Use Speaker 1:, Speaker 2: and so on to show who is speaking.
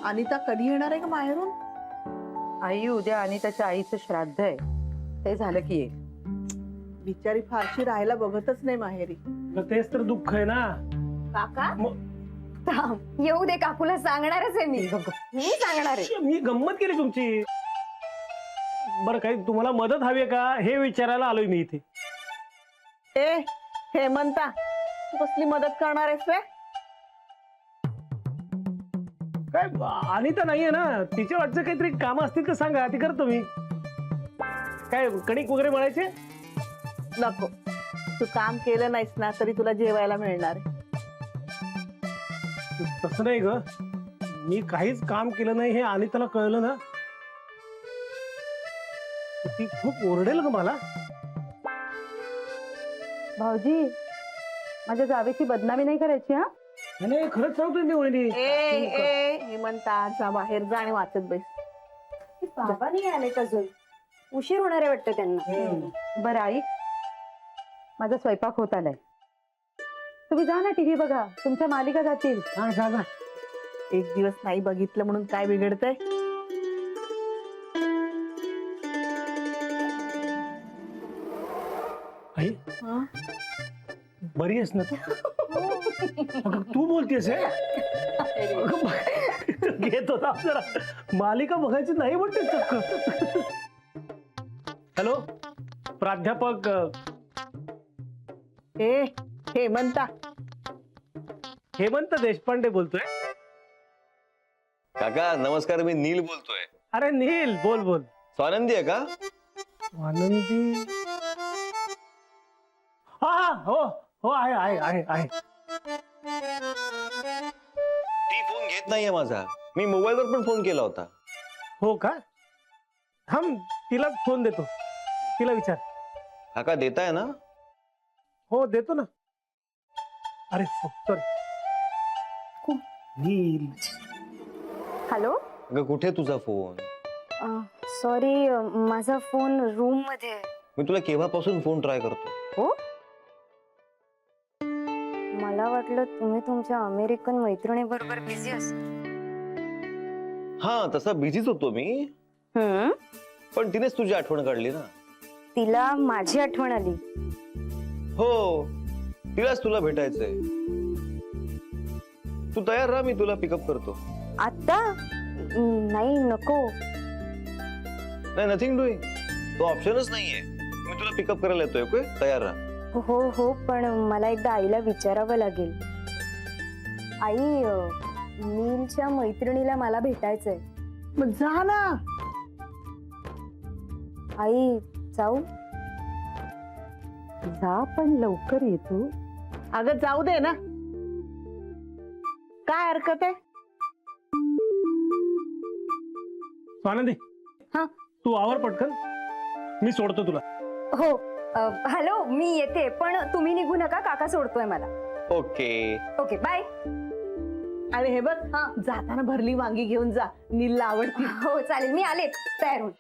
Speaker 1: अनिता कधी येणार आहे का माहेरून?
Speaker 2: आई उद्या अनिताच्या आईचं श्राद्ध आहे, ते झालं की येईल.
Speaker 1: बिचारी फारशी राहायला बघतच नाही माहेरी.
Speaker 3: तेच तर दुःख आहे ना.
Speaker 4: काका
Speaker 3: मग
Speaker 4: थांब, येऊ दे, काकूला सांगणारच आहे मी सांगणार आहे.
Speaker 3: मी गंमत केली तुमची. बरं काही तुम्हाला मदत हवी आहे का हे विचारायला आलोय मी इथे.
Speaker 1: ए हेमंता, तू कसली मदत करणार आहेस रे?
Speaker 3: काय अनिता नाहीये ना, तिच्या वाटचं काहीतरी काम असतील तर सांगा, ती करतो मी. काय कणिक वगैरे मळायचे?
Speaker 1: नको, तू काम केलं नाहीस ना तरी तुला जेवायला मिळणार आहे.
Speaker 3: तसं नाही ग, मी काहीच काम केलं नाही हे अनिताला कळलं ना, ती खूप ओरडेल ग मला.
Speaker 2: भाऊजी, माझ्या जावेची बदनामी नाही करायची हा.
Speaker 3: नाही खरंच सांगतोय मी वहिनी.
Speaker 1: ए हेमंता, जा बाहेर जा आणि वाचत बैस.
Speaker 4: बाबा नाही आले अजून, उशीर होणार आहे वाटतं त्यांना.
Speaker 2: बरं आई, माझा स्वयंपाक होत आलाय, तुम्ही जा ना टीव्ही बघा, तुमच्या मालिका जातील.
Speaker 3: हा जा जा.
Speaker 1: एक दिवस नाही बघितलं म्हणून काय बिघडतंय?
Speaker 3: आई
Speaker 1: हं?
Speaker 3: बरी आहेस ना तू? अगं, तू बोलतेस आहे? अगं, घेत होता जरा मालिका बघायची नाही म्हणते चक्क. हॅलो प्राध्यापक.
Speaker 1: ए हेमंता,
Speaker 3: हेमंत देशपांडे बोलतोय.
Speaker 5: काका नमस्कार, मी नील बोलतोय.
Speaker 3: अरे नील, बोल बोल.
Speaker 5: स्वानंदी आहे का?
Speaker 3: आनंदी? हा हा, हो हो, आहे आहे आहे आहे.
Speaker 5: ती फोन घेत नाहीये माझा, मी मोबाईलवर पण फोन केला होता.
Speaker 3: हो का? हम तिलाच फोन देतो, तिला विचार.
Speaker 5: काका देताय ना?
Speaker 3: हो देतो ना. अरे हो सॉरी. नील.
Speaker 4: हॅलो,
Speaker 5: अगं कुठे तुझा फोन?
Speaker 4: सॉरी, माझा फोन रूम मध्ये आहे.
Speaker 5: मी तुला केव्हापासून फोन ट्राय करतो.
Speaker 4: हो, मला वाटलं तुम्ही तुमच्या अमेरिकन मैत्रिणी बरोबर बिझी असाल.
Speaker 5: हा तसा बिझीच होतो मी, पण तिनेच तुझी आठवण काढली ना.
Speaker 4: तिला माझी आठवण आली.
Speaker 5: हो, तिलाच तुला भेटायचंय. तू तयार राहा, मी तुला पिकअप करतो.
Speaker 4: आता नाही, नको.
Speaker 5: नाही, नथिंग डुईंग, तो ऑप्शनच नाहीये. मी तुला पिकअप करायला येतोय. ओके, तयार राहा.
Speaker 4: हो हो, पण मला एकदा आईला विचारावं लागेल. आई, नीलच्या मैत्रिणीला मला भेटायचंय.
Speaker 1: मग जा ना.
Speaker 4: आई, जाऊ?
Speaker 2: जा पण लवकर येतो.
Speaker 1: अगं जाऊ दे ना, काय हरकत आहे?
Speaker 3: स्वानंदी,
Speaker 4: हा?
Speaker 3: तू आवर पटकन, मी सोडतो तुला.
Speaker 4: हो. हॅलो, मी येते, पण तुम्ही निघू नका, काका सोडतोय मला.
Speaker 5: ओके.
Speaker 4: Okay, bye.
Speaker 1: आणि हे बघ, जाताना भरली वांगी घेऊन जा, नीलला आवडती.
Speaker 4: हो चालेल, मी आले तयार होऊन.